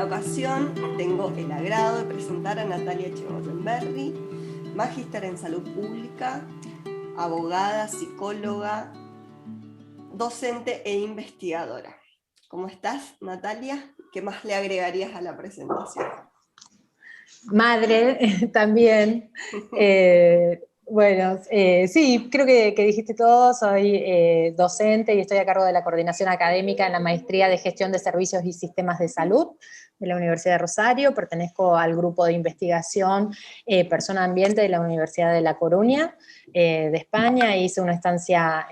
esta ocasión tengo el agrado de presentar a Natalia Echegorrenberry, magíster en salud pública, abogada, psicóloga, docente e investigadora. ¿Cómo estás, Natalia? ¿Qué más le agregarías a la presentación? Madre, también. Sí, creo que dijiste todo. Soy docente y estoy a cargo de la coordinación académica en la Maestría de Gestión de Servicios y Sistemas de Salud de la Universidad de Rosario. Pertenezco al grupo de investigación Persona Ambiente de la Universidad de La Coruña, de España. Hice una estancia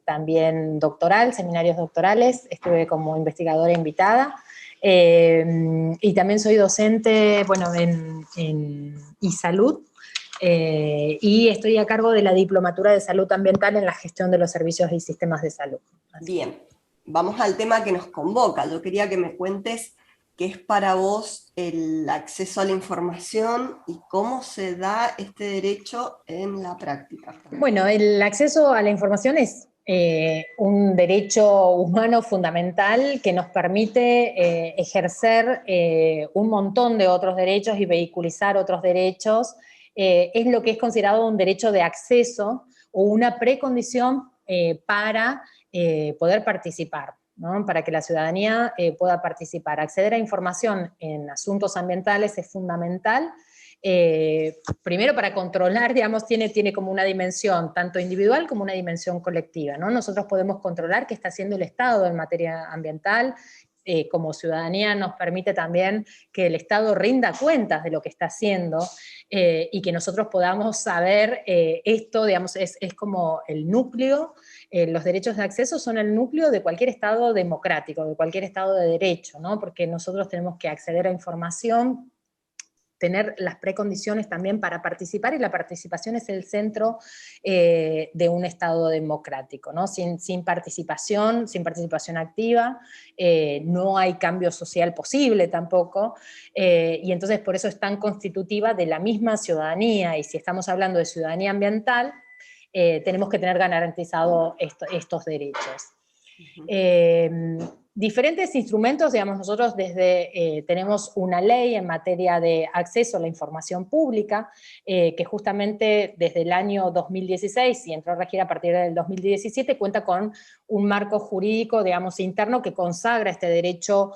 también doctoral, seminarios doctorales. Estuve como investigadora invitada. Y también soy docente, bueno, en eSalud, y estoy a cargo de la Diplomatura de Salud Ambiental en la gestión de los servicios y sistemas de salud. Bien, vamos al tema que nos convoca. Yo quería que me cuentes qué es para vos el acceso a la información y cómo se da este derecho en la práctica. Bueno, el acceso a la información es un derecho humano fundamental que nos permite ejercer un montón de otros derechos y vehiculizar otros derechos. Es lo que es considerado un derecho de acceso o una precondición para poder participar, ¿no? Para que la ciudadanía pueda participar. Acceder a información en asuntos ambientales es fundamental. Primero para controlar, digamos, tiene como una dimensión tanto individual como una dimensión colectiva, ¿no? Nosotros podemos controlar qué está haciendo el Estado en materia ambiental. Como ciudadanía nos permite también que el Estado rinda cuentas de lo que está haciendo y que nosotros podamos saber esto, digamos, es como el núcleo. Los derechos de acceso son el núcleo de cualquier Estado democrático, de cualquier Estado de derecho, ¿no? Porque nosotros tenemos que acceder a información, tener las precondiciones también para participar, y la participación es el centro de un Estado democrático, ¿no? Sin participación activa, no hay cambio social posible tampoco, y entonces por eso es tan constitutiva de la misma ciudadanía, y si estamos hablando de ciudadanía ambiental, tenemos que tener garantizados estos derechos. Diferentes instrumentos, digamos, nosotros tenemos una ley en materia de acceso a la información pública, que justamente desde el año 2016, y entró a regir a partir del 2017, cuenta con un marco jurídico, digamos, interno que consagra este derecho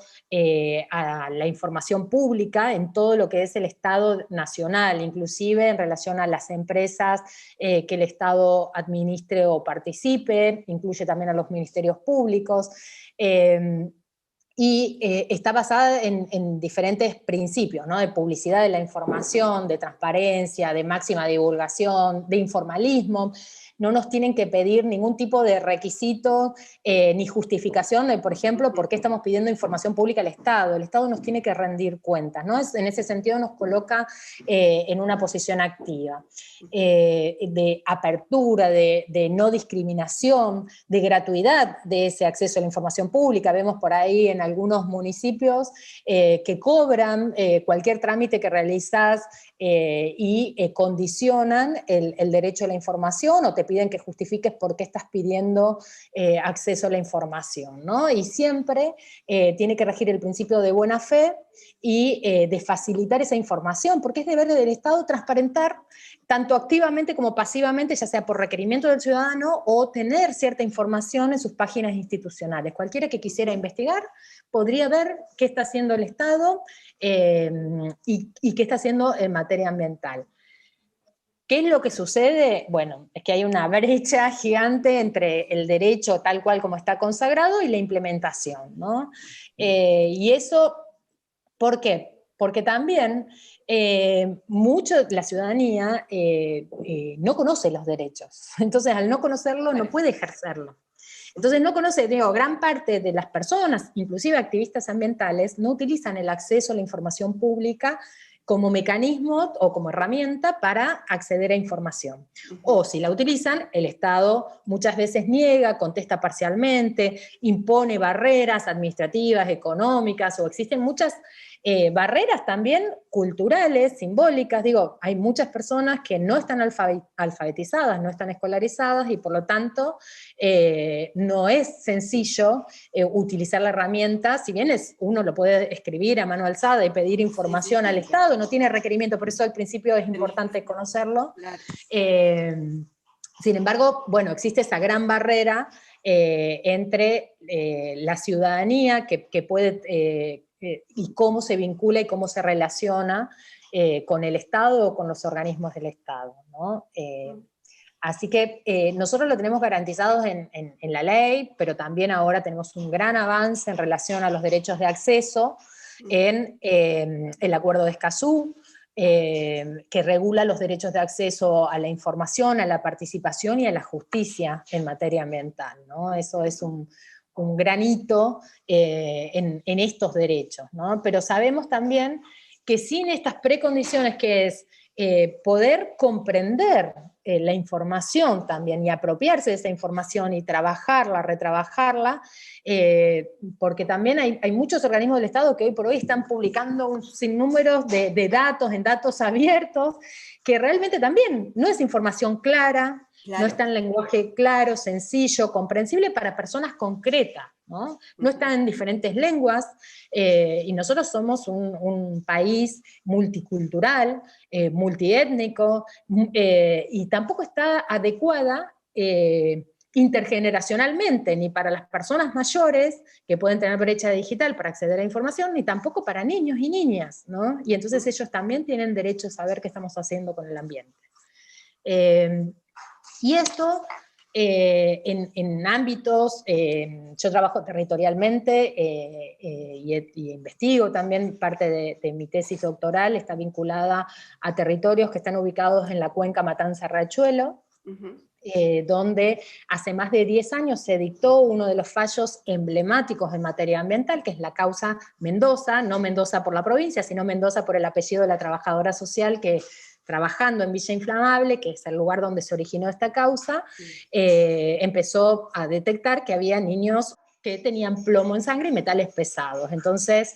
a la información pública en todo lo que es el Estado nacional, inclusive en relación a las empresas que el Estado administre o participe, incluye también a los ministerios públicos. Está basada en diferentes principios, ¿no? De publicidad de la información, de transparencia, de máxima divulgación, de informalismo. No nos tienen que pedir ningún tipo de requisito ni justificación de, por ejemplo, por qué estamos pidiendo información pública al Estado. El Estado nos tiene que rendir cuentas, ¿no? En ese sentido nos coloca en una posición activa, de apertura, de no discriminación, de gratuidad de ese acceso a la información pública. Vemos por ahí en algunos municipios que cobran cualquier trámite que realizas y condicionan el derecho a la información, o te piden que justifiques por qué estás pidiendo acceso a la información, ¿no? Y siempre tiene que regir el principio de buena fe y de facilitar esa información, porque es deber del Estado transparentar tanto activamente como pasivamente, ya sea por requerimiento del ciudadano o tener cierta información en sus páginas institucionales. Cualquiera que quisiera investigar podría ver qué está haciendo el Estado y qué está haciendo en materia ambiental. ¿Qué es lo que sucede? Bueno, es que hay una brecha gigante entre el derecho tal cual como está consagrado y la implementación, ¿no? Y eso, ¿por qué? Porque también la ciudadanía no conoce los derechos. Entonces, al no conocerlo, no puede ejercerlo. Entonces no conoce, gran parte de las personas, inclusive activistas ambientales, no utilizan el acceso a la información pública como mecanismo o como herramienta para acceder a información. O si la utilizan, el Estado muchas veces niega, contesta parcialmente, impone barreras administrativas, económicas, o existen muchas barreras también culturales, simbólicas. Digo, hay muchas personas que no están alfabetizadas, no están escolarizadas, y por lo tanto no es sencillo utilizar la herramienta, si bien uno lo puede escribir a mano alzada y pedir información al Estado, no tiene requerimiento, por eso al principio es importante conocerlo. Claro. Sin embargo, bueno, existe esa gran barrera entre la ciudadanía que puede, y cómo se vincula y cómo se relaciona con el Estado o con los organismos del Estado, ¿no? Así que nosotros lo tenemos garantizados en la ley, pero también ahora tenemos un gran avance en relación a los derechos de acceso en el Acuerdo de Escazú, que regula los derechos de acceso a la información, a la participación y a la justicia en materia ambiental, ¿no? Eso es un gran hito en estos derechos, ¿no? Pero sabemos también que sin estas precondiciones, que es poder comprender la información también y apropiarse de esa información y trabajarla, retrabajarla, porque también hay muchos organismos del Estado que hoy por hoy están publicando un sinnúmero de datos en datos abiertos, que realmente también no es información clara, no está en lenguaje claro, sencillo, comprensible para personas concretas, ¿no? No está en diferentes lenguas, y nosotros somos un país multicultural, multiétnico, y tampoco está adecuada intergeneracionalmente, ni para las personas mayores que pueden tener brecha digital para acceder a información, ni tampoco para niños y niñas, ¿no? Y entonces ellos también tienen derecho a saber qué estamos haciendo con el ambiente. Y esto en ámbitos, yo trabajo territorialmente y investigo también, parte de mi tesis doctoral está vinculada a territorios que están ubicados en la cuenca Matanza-Riachuelo, donde hace más de 10 años se dictó uno de los fallos emblemáticos en materia ambiental, que es la causa Mendoza, no Mendoza por la provincia, sino Mendoza por el apellido de la trabajadora social que, trabajando en Villa Inflamable, que es el lugar donde se originó esta causa, empezó a detectar que había niños que tenían plomo en sangre y metales pesados. Entonces,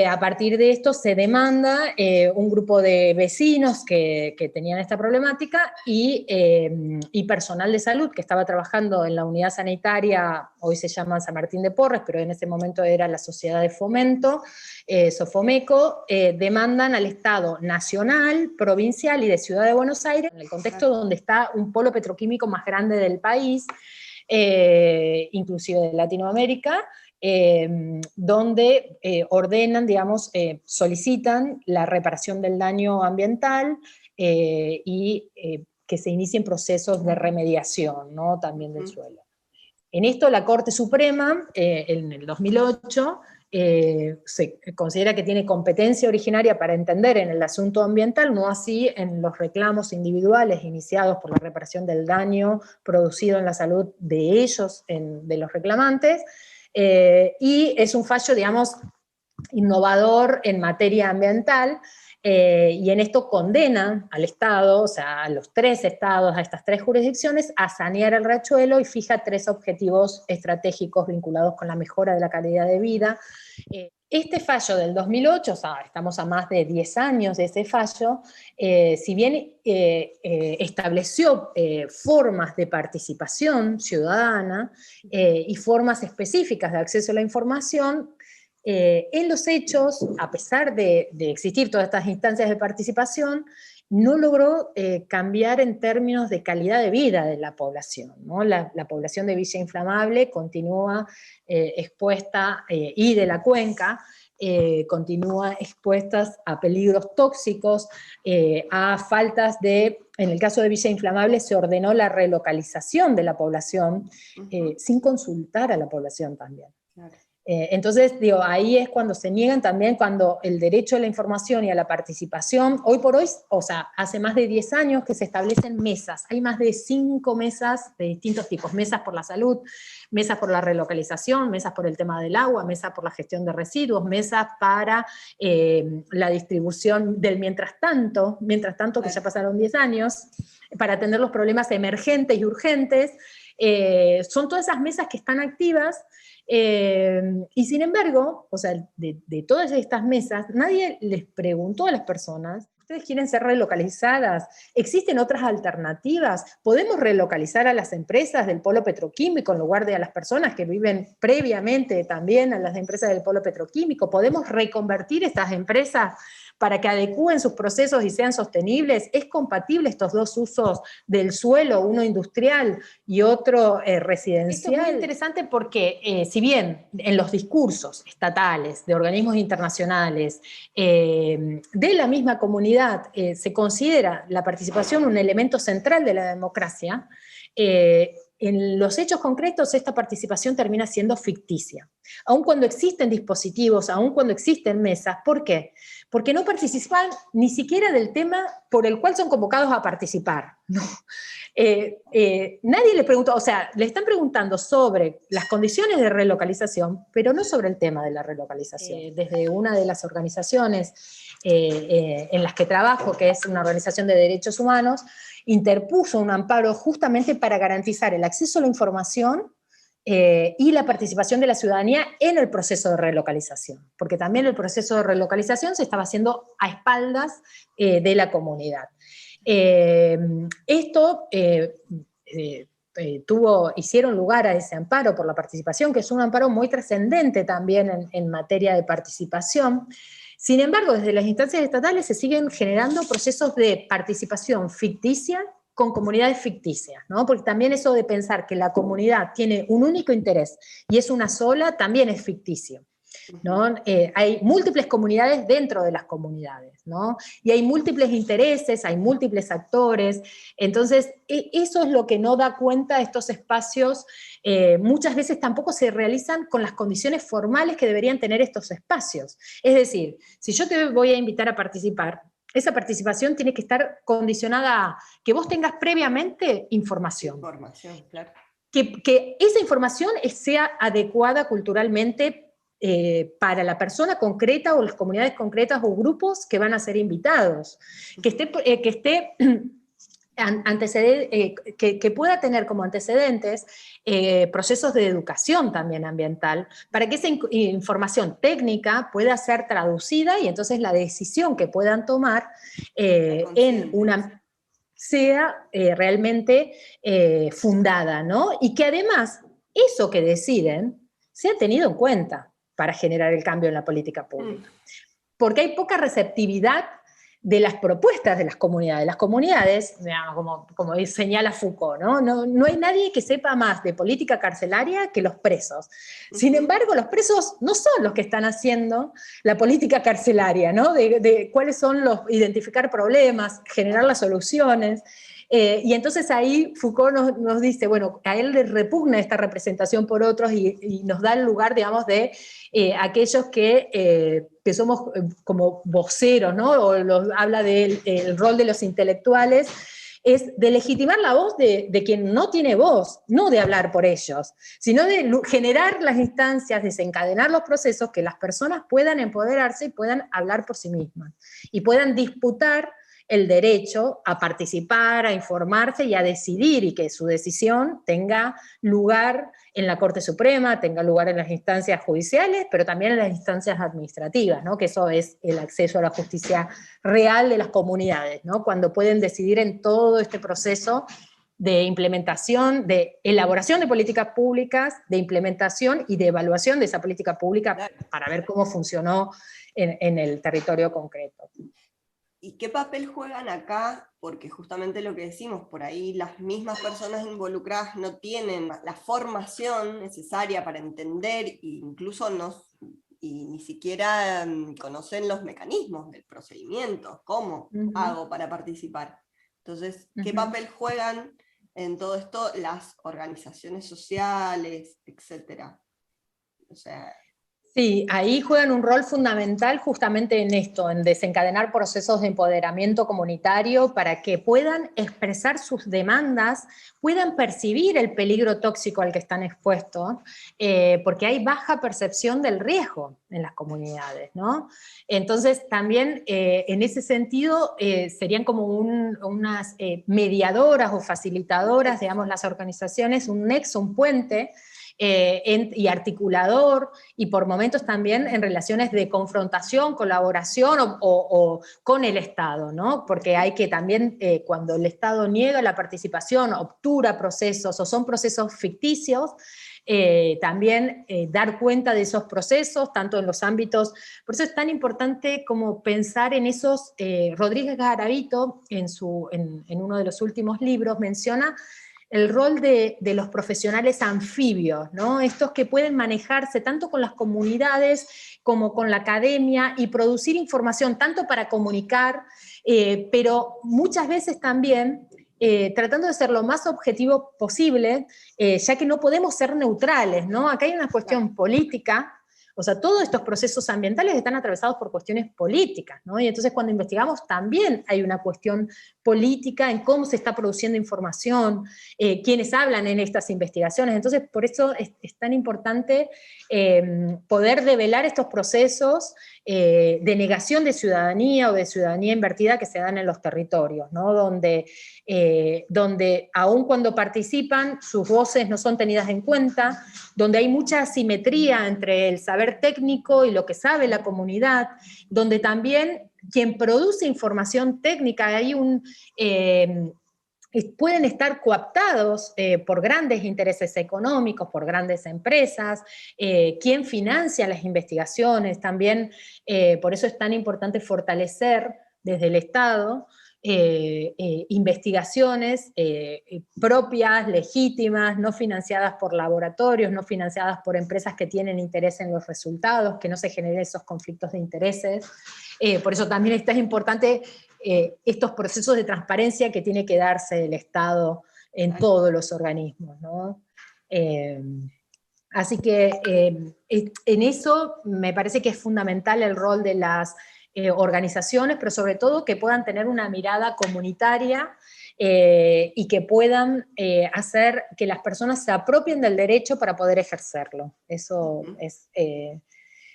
a partir de esto se demanda un grupo de vecinos que tenían esta problemática y personal de salud que estaba trabajando en la unidad sanitaria, hoy se llama San Martín de Porres, pero en ese momento era la Sociedad de Fomento, Sofomeco, demandan al Estado nacional, provincial y de Ciudad de Buenos Aires, en el contexto donde está un polo petroquímico más grande del país, inclusive de Latinoamérica, donde ordenan, digamos, solicitan la reparación del daño ambiental y que se inicien procesos de remediación, ¿no? También del suelo. En esto la Corte Suprema, en el 2008, se considera que tiene competencia originaria para entender en el asunto ambiental, no así en los reclamos individuales iniciados por la reparación del daño producido en la salud de ellos, de los reclamantes, y es un fallo, digamos, innovador en materia ambiental, y en esto condena al Estado, o sea, a los 3 estados, a estas 3 jurisdicciones, a sanear el riachuelo y fija 3 objetivos estratégicos vinculados con la mejora de la calidad de vida. Este fallo del 2008, o sea, estamos a más de 10 años de ese fallo, si bien estableció formas de participación ciudadana y formas específicas de acceso a la información, en los hechos, a pesar de existir todas estas instancias de participación, no logró cambiar en términos de calidad de vida de la población, ¿no? La población de Villa Inflamable continúa expuesta, y de la cuenca, continúa expuestas a peligros tóxicos, a faltas de, en el caso de Villa Inflamable se ordenó la relocalización de la población sin consultar a la población también. Entonces, digo, ahí es cuando se niegan también, cuando el derecho a la información y a la participación, hoy por hoy, o sea, hace más de 10 años que se establecen mesas, hay más de 5 mesas de distintos tipos, mesas por la salud, mesas por la relocalización, mesas por el tema del agua, mesas por la gestión de residuos, mesas para la distribución del mientras tanto que ya pasaron 10 años, para atender los problemas emergentes y urgentes. Son todas esas mesas que están activas. Y sin embargo, o sea, de todas estas mesas, nadie les preguntó a las personas, ¿ustedes quieren ser relocalizadas? ¿Existen otras alternativas? ¿Podemos relocalizar a las empresas del polo petroquímico en lugar de a las personas que viven previamente también a las empresas del polo petroquímico? ¿Podemos reconvertir estas empresas para que adecúen sus procesos y sean sostenibles? ¿Es compatible estos dos usos del suelo, uno industrial y otro residencial? Esto es muy interesante porque si bien en los discursos estatales, de organismos internacionales, de la misma comunidad, se considera la participación un elemento central de la democracia, en los hechos concretos esta participación termina siendo ficticia. Aun cuando existen dispositivos, aun cuando existen mesas, ¿por qué? Porque no participan ni siquiera del tema por el cual son convocados a participar, ¿no? Nadie le preguntó, o sea, le están preguntando sobre las condiciones de relocalización, pero no sobre el tema de la relocalización. Desde una de las organizaciones en las que trabajo, que es una organización de derechos humanos, interpuso un amparo justamente para garantizar el acceso a la información y la participación de la ciudadanía en el proceso de relocalización, porque también el proceso de relocalización se estaba haciendo a espaldas de la comunidad. Esto hicieron lugar a ese amparo por la participación, que es un amparo muy trascendente también en materia de participación. Sin embargo, desde las instancias estatales se siguen generando procesos de participación ficticia con comunidades ficticias, ¿no? Porque también eso de pensar que la comunidad tiene un único interés y es una sola, también es ficticio, ¿no? Hay múltiples comunidades dentro de las comunidades, ¿no? Y hay múltiples intereses, hay múltiples actores, entonces eso es lo que no da cuenta estos espacios. Muchas veces tampoco se realizan con las condiciones formales que deberían tener estos espacios. Es decir, si yo te voy a invitar a participar, esa participación tiene que estar condicionada a que vos tengas previamente información. Información, claro. Que esa información sea adecuada culturalmente para la persona concreta o las comunidades concretas o grupos que van a ser invitados. Que esté que pueda tener como antecedentes procesos de educación también ambiental, para que esa información técnica pueda ser traducida y entonces la decisión que puedan tomar en una sea realmente fundada, ¿no? Y que además eso que deciden sea tenido en cuenta para generar el cambio en la política pública. Porque hay poca receptividad de las propuestas de las comunidades. Las comunidades, como señala Foucault, ¿no? No hay nadie que sepa más de política carcelaria que los presos. Sin embargo, los presos no son los que están haciendo la política carcelaria, ¿no? De cuáles son identificar problemas, generar las soluciones. Y entonces ahí Foucault nos dice, bueno, a él le repugna esta representación por otros y nos da el lugar, digamos, de aquellos que somos como voceros, ¿no? O habla del rol de los intelectuales, es de legitimar la voz de quien no tiene voz, no de hablar por ellos, sino de generar las instancias, desencadenar los procesos que las personas puedan empoderarse y puedan hablar por sí mismas, y puedan disputar el derecho a participar, a informarse y a decidir, y que su decisión tenga lugar en la Corte Suprema, tenga lugar en las instancias judiciales, pero también en las instancias administrativas, ¿no? Que eso es el acceso a la justicia real de las comunidades, ¿no? Cuando pueden decidir en todo este proceso de implementación, de elaboración de políticas públicas, de implementación y de evaluación de esa política pública para ver cómo funcionó en el territorio concreto. ¿Y qué papel juegan acá? Porque justamente lo que decimos, por ahí las mismas personas involucradas no tienen la formación necesaria para entender e incluso y ni siquiera conocen los mecanismos del procedimiento. ¿Cómo hago para participar? Entonces, ¿qué papel juegan en todo esto las organizaciones sociales, etcétera? O sea... Sí, ahí juegan un rol fundamental justamente en esto, en desencadenar procesos de empoderamiento comunitario para que puedan expresar sus demandas, puedan percibir el peligro tóxico al que están expuestos, porque hay baja percepción del riesgo en las comunidades, ¿no? Entonces, también en ese sentido serían como unas mediadoras o facilitadoras, digamos, las organizaciones, un nexo, un puente, y articulador, y por momentos también en relaciones de confrontación, colaboración o con el Estado, ¿no? Porque hay que también, cuando el Estado niega la participación, obtura procesos o son procesos ficticios, también dar cuenta de esos procesos, tanto en los ámbitos, por eso es tan importante como pensar en esos, Rodríguez Garavito en uno de los últimos libros menciona el rol de los profesionales anfibios, ¿no? Estos que pueden manejarse tanto con las comunidades como con la academia y producir información tanto para comunicar, pero muchas veces también tratando de ser lo más objetivo posible, ya que no podemos ser neutrales, ¿no? Acá hay una cuestión política. O sea, todos estos procesos ambientales están atravesados por cuestiones políticas, ¿no? Y entonces cuando investigamos también hay una cuestión política en cómo se está produciendo información, quiénes hablan en estas investigaciones. Entonces, por eso es tan importante poder develar estos procesos de negación de ciudadanía o de ciudadanía invertida que se dan en los territorios, ¿no? Donde aun cuando participan, sus voces no son tenidas en cuenta, donde hay mucha asimetría entre el saber técnico y lo que sabe la comunidad, donde también quien produce información técnica, pueden estar cooptados por grandes intereses económicos, por grandes empresas, quien financia las investigaciones, también por eso es tan importante fortalecer desde el Estado investigaciones propias, legítimas, no financiadas por laboratorios, no financiadas por empresas que tienen interés en los resultados, que no se generen esos conflictos de intereses. Por eso también es importante estos procesos de transparencia que tiene que darse el Estado en todos los organismos, ¿no? Así que en eso me parece que es fundamental el rol de las organizaciones, pero sobre todo que puedan tener una mirada comunitaria y que puedan hacer que las personas se apropien del derecho para poder ejercerlo. Eso es...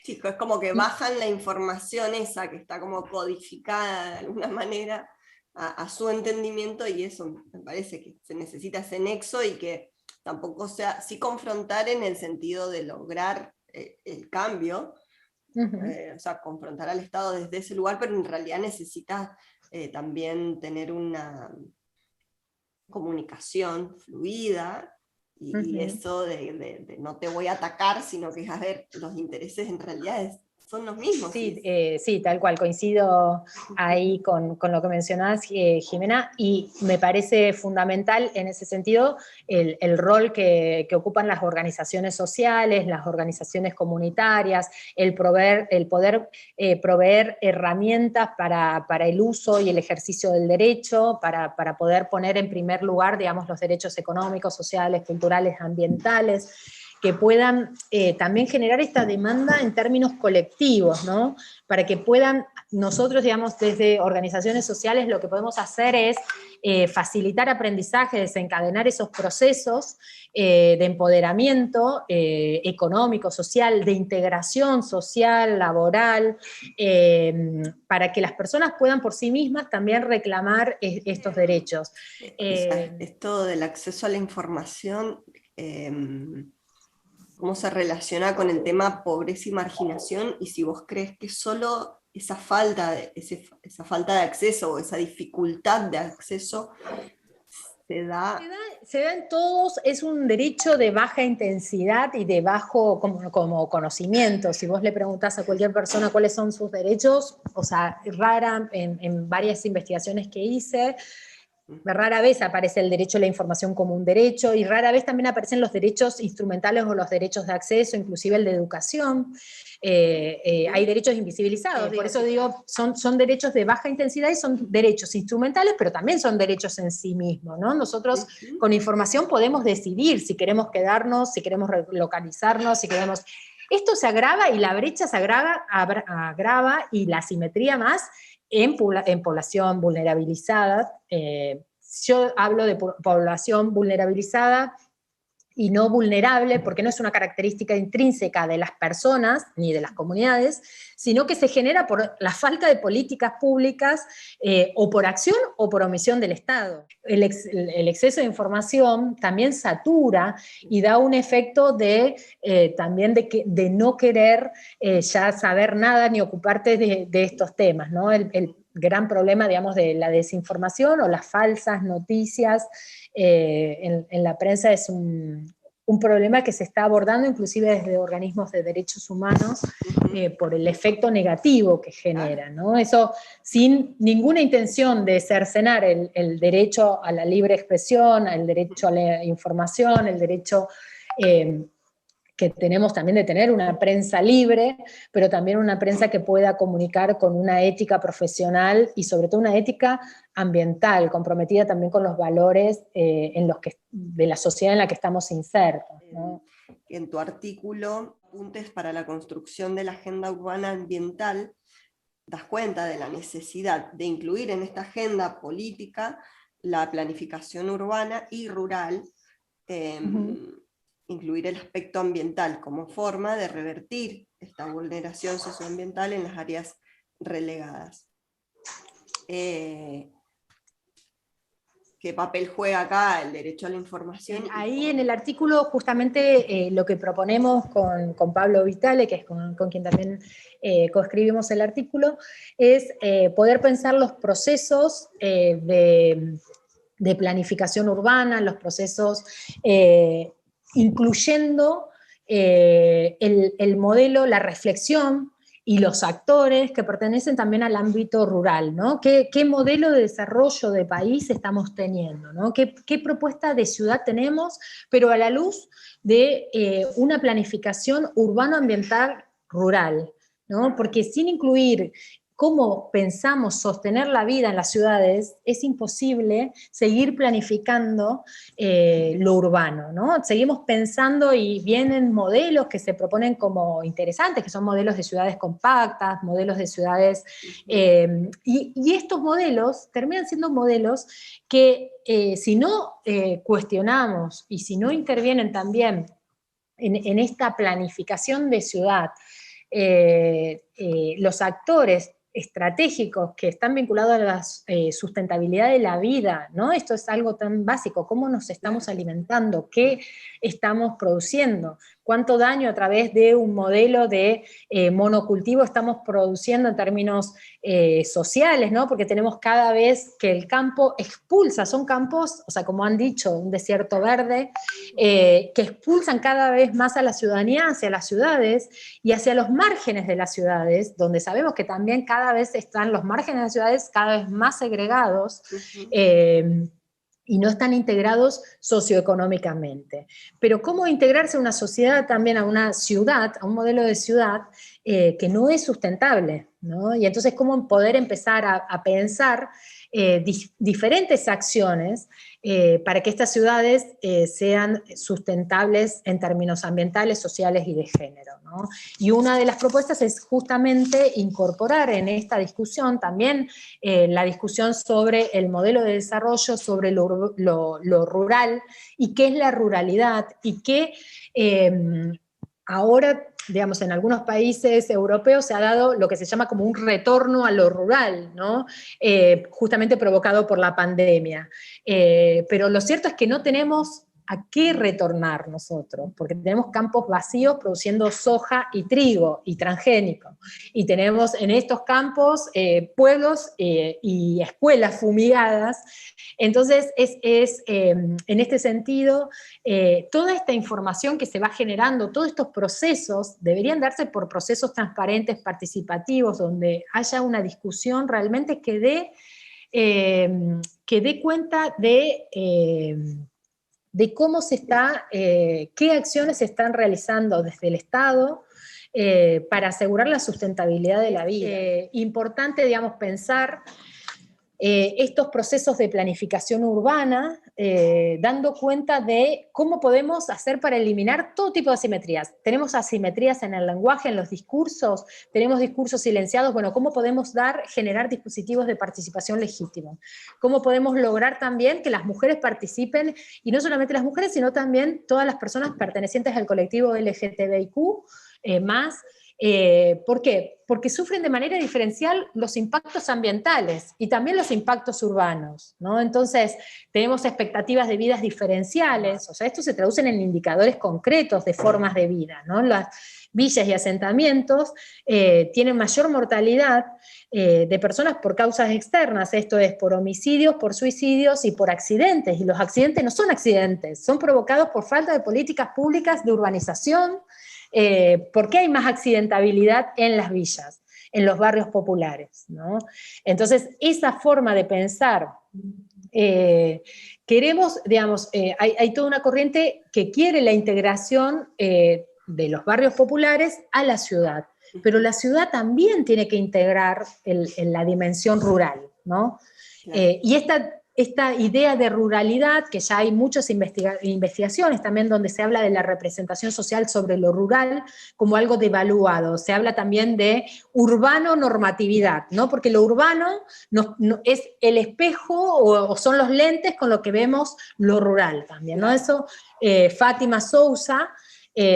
Sí, es como que bajan la información esa que está como codificada de alguna manera a su entendimiento, y eso me parece que se necesita ese nexo, y que tampoco sea, sí confrontar en el sentido de lograr el cambio, o sea, confrontar al Estado desde ese lugar, pero en realidad necesita también tener una comunicación fluida, y eso de no te voy a atacar, sino que, a ver, los intereses en realidad son los mismos. Sí, sí, tal cual, coincido ahí con lo que mencionás, Jimena, y me parece fundamental en ese sentido el rol que ocupan las organizaciones sociales, las organizaciones comunitarias, el poder proveer herramientas para el uso y el ejercicio del derecho, para poder poner en primer lugar, digamos, los derechos económicos, sociales, culturales, ambientales, que puedan también generar esta demanda en términos colectivos, ¿no? Para que puedan, nosotros, digamos, desde organizaciones sociales, lo que podemos hacer es facilitar aprendizaje, desencadenar esos procesos de empoderamiento económico, social, de integración social, laboral, para que las personas puedan por sí mismas también reclamar estos derechos. Esto del acceso a la información, cómo se relaciona con el tema pobreza y marginación, y si vos crees que solo esa falta de acceso, o esa dificultad de acceso se da en todos, es un derecho de baja intensidad y de bajo como conocimiento. Si vos le preguntás a cualquier persona cuáles son sus derechos, o sea, en varias investigaciones que hice, rara vez aparece el derecho a la información como un derecho, y rara vez también aparecen los derechos instrumentales o los derechos de acceso, inclusive el de educación. Hay derechos invisibilizados, por eso digo, son derechos de baja intensidad y son derechos instrumentales, pero también son derechos en sí mismos, ¿no? Nosotros con información podemos decidir si queremos quedarnos, si queremos relocalizarnos, si queremos... Esto se agrava y la brecha se agrava y la asimetría más en población vulnerabilizada. Yo hablo de población vulnerabilizada y no vulnerable, porque no es una característica intrínseca de las personas ni de las comunidades, sino que se genera por la falta de políticas públicas o por acción o por omisión del Estado. El exceso de información también satura y da un efecto también de no querer ya saber nada ni ocuparte de estos temas, ¿no? El gran problema, digamos, de la desinformación o las falsas noticias en la prensa es un problema que se está abordando inclusive desde organismos de derechos humanos por el efecto negativo que genera, ¿no? Eso sin ninguna intención de cercenar el derecho a la libre expresión, el derecho a la información, el derecho que tenemos también de tener una prensa libre, pero también una prensa que pueda comunicar con una ética profesional y sobre todo una ética ambiental, comprometida también con los valores de la sociedad en la que estamos insertos, ¿no? En tu artículo, Apuntes para la construcción de la agenda urbana ambiental, das cuenta de la necesidad de incluir en esta agenda política la planificación urbana y rural, incluir el aspecto ambiental como forma de revertir esta vulneración socioambiental en las áreas relegadas. ¿Qué papel juega acá el derecho a la información? Ahí en el artículo justamente lo que proponemos con Pablo Vitale, que es con quien también coescribimos el artículo, es poder pensar los procesos de planificación urbana, los procesos incluyendo el modelo, la reflexión y los actores que pertenecen también al ámbito rural, ¿no? ¿Qué modelo de desarrollo de país estamos teniendo, ¿no? ¿Qué propuesta de ciudad tenemos, pero a la luz de una planificación urbano-ambiental rural, ¿no? Porque sin incluir cómo pensamos sostener la vida en las ciudades, es imposible seguir planificando lo urbano, ¿no? Seguimos pensando y vienen modelos que se proponen como interesantes, que son modelos de ciudades compactas, modelos de ciudades, y estos modelos terminan siendo modelos que si no cuestionamos y si no intervienen también en esta planificación de ciudad, los actores estratégicos que están vinculados a la sustentabilidad de la vida, ¿no? Esto es algo tan básico, cómo nos estamos alimentando, qué estamos produciendo, cuánto daño a través de un modelo de monocultivo estamos produciendo en términos sociales, ¿no? Porque tenemos cada vez que el campo expulsa, son campos, o sea, como han dicho, un desierto verde, que expulsan cada vez más a la ciudadanía hacia las ciudades y hacia los márgenes de las ciudades, donde sabemos que también cada vez están los márgenes de las ciudades cada vez más segregados, y no están integrados socioeconómicamente. Pero ¿cómo integrarse a una sociedad también, a una ciudad, a un modelo de ciudad que no es sustentable, ¿no? Y entonces cómo poder empezar a pensar diferentes acciones para que estas ciudades sean sustentables en términos ambientales, sociales y de género, ¿no? Y una de las propuestas es justamente incorporar en esta discusión también la discusión sobre el modelo de desarrollo, sobre lo rural y qué es la ruralidad y qué ahora, digamos, en algunos países europeos se ha dado lo que se llama como un retorno a lo rural, ¿no? Justamente provocado por la pandemia. Pero lo cierto es que no tenemos a qué retornar nosotros, porque tenemos campos vacíos produciendo soja y trigo y transgénico, y tenemos en estos campos pueblos y escuelas fumigadas. Entonces en este sentido toda esta información que se va generando, todos estos procesos deberían darse por procesos transparentes, participativos, donde haya una discusión realmente que dé cuenta de cómo se está, qué acciones se están realizando desde el Estado para asegurar la sustentabilidad de la vida. Importante, digamos, pensar estos procesos de planificación urbana, dando cuenta de cómo podemos hacer para eliminar todo tipo de asimetrías. Tenemos asimetrías en el lenguaje, en los discursos, tenemos discursos silenciados, bueno, ¿cómo podemos generar dispositivos de participación legítimos? ¿Cómo podemos lograr también que las mujeres participen, y no solamente las mujeres, sino también todas las personas pertenecientes al colectivo LGTBIQ+, ¿por qué? Porque sufren de manera diferencial los impactos ambientales y también los impactos urbanos, ¿no? Entonces, tenemos expectativas de vidas diferenciales, o sea, esto se traduce en indicadores concretos de formas de vida, ¿no? Las villas y asentamientos tienen mayor mortalidad de personas por causas externas, esto es por homicidios, por suicidios y por accidentes, y los accidentes no son accidentes, son provocados por falta de políticas públicas de urbanización. ¿Por qué hay más accidentabilidad en las villas, en los barrios populares, ¿no? Entonces, esa forma de pensar, queremos, digamos, hay toda una corriente que quiere la integración de los barrios populares a la ciudad, pero la ciudad también tiene que integrar la dimensión rural, ¿no? Claro. Y esta idea de ruralidad, que ya hay muchas investigaciones también donde se habla de la representación social sobre lo rural como algo devaluado, se habla también de urbano-normatividad, ¿no? Porque lo urbano no es el espejo o son los lentes con lo que vemos lo rural también, ¿no? Eso, Fátima Sousa,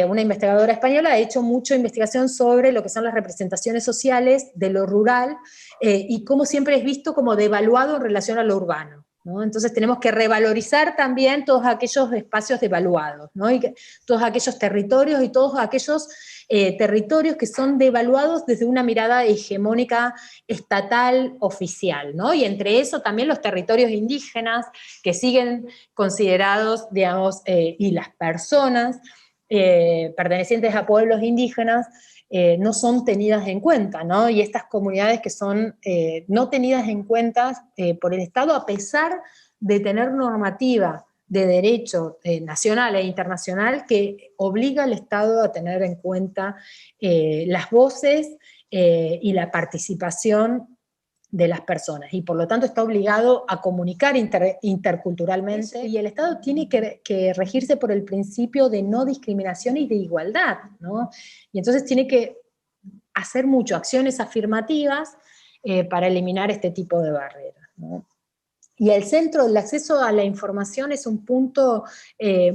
una investigadora española, ha hecho mucha investigación sobre lo que son las representaciones sociales de lo rural y cómo siempre es visto como devaluado en relación a lo urbano, ¿no? Entonces tenemos que revalorizar también todos aquellos espacios devaluados, ¿no? Y todos aquellos territorios y todos aquellos territorios que son devaluados desde una mirada hegemónica estatal oficial, ¿no? Y entre eso también los territorios indígenas que siguen considerados, digamos, y las personas pertenecientes a pueblos indígenas no son tenidas en cuenta, ¿no? Y estas comunidades que son no tenidas en cuenta por el Estado, a pesar de tener normativa de derecho nacional e internacional que obliga al Estado a tener en cuenta las voces y la participación de las personas, y por lo tanto está obligado a comunicar interculturalmente, y el Estado tiene que regirse por el principio de no discriminación y de igualdad, ¿no? Y entonces tiene que hacer mucho, acciones afirmativas para eliminar este tipo de barreras, ¿no? Y el centro del acceso a la información es un punto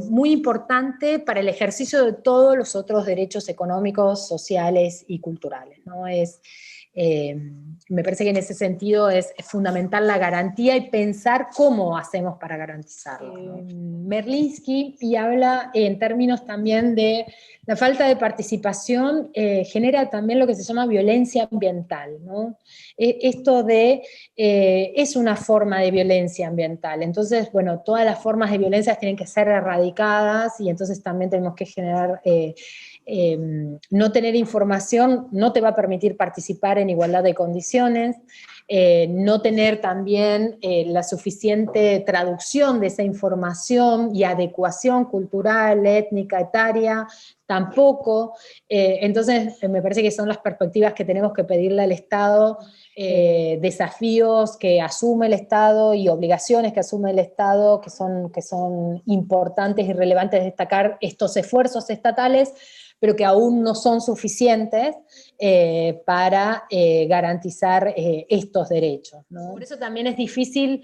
muy importante para el ejercicio de todos los otros derechos económicos, sociales y culturales, ¿no? Me parece que en ese sentido es fundamental la garantía y pensar cómo hacemos para garantizarlo, ¿no? Merlinski, y habla en términos también de la falta de participación, genera también lo que se llama violencia ambiental, ¿no? Esto es una forma de violencia ambiental, entonces, bueno, todas las formas de violencia tienen que ser erradicadas, y entonces también tenemos que generar... no tener información no te va a permitir participar en igualdad de condiciones, no tener también la suficiente traducción de esa información y adecuación cultural, étnica, etaria, tampoco. Entonces me parece que son las perspectivas que tenemos que pedirle al Estado, desafíos que asume el Estado y obligaciones que asume el Estado, que son importantes y relevantes destacar estos esfuerzos estatales, pero que aún no son suficientes para garantizar estos derechos, ¿no? Por eso también es difícil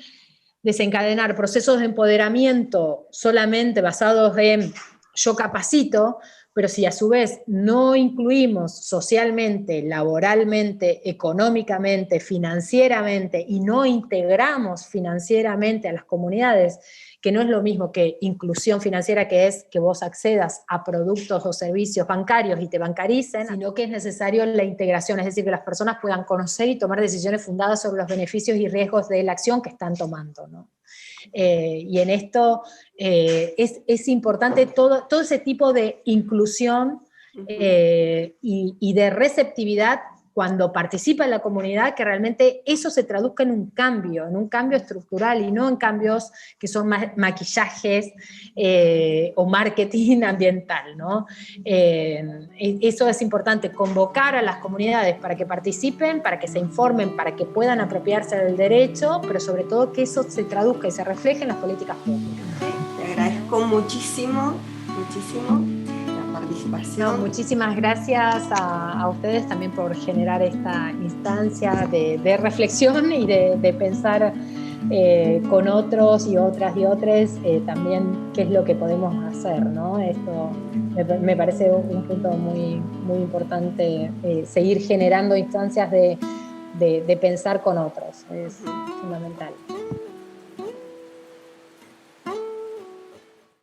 desencadenar procesos de empoderamiento solamente basados en yo capacito, pero si a su vez no incluimos socialmente, laboralmente, económicamente, financieramente, y no integramos financieramente a las comunidades, que no es lo mismo que inclusión financiera, que es que vos accedas a productos o servicios bancarios y te bancaricen, sino que es necesario la integración, es decir, que las personas puedan conocer y tomar decisiones fundadas sobre los beneficios y riesgos de la acción que están tomando, ¿no? Y en esto es importante todo ese tipo de inclusión y de receptividad cuando participa en la comunidad, que realmente eso se traduzca en un cambio estructural y no en cambios que son maquillajes o marketing ambiental, ¿no? Eso es importante, convocar a las comunidades para que participen, para que se informen, para que puedan apropiarse del derecho, pero sobre todo que eso se traduzca y se refleje en las políticas públicas. Te agradezco muchísimo la participación. No, muchísimas gracias a ustedes también por generar esta instancia de reflexión y de pensar con otros y otras y otros también qué es lo que podemos hacer, ¿no? Esto me parece un punto muy, muy importante, seguir generando instancias de pensar con otros, es fundamental.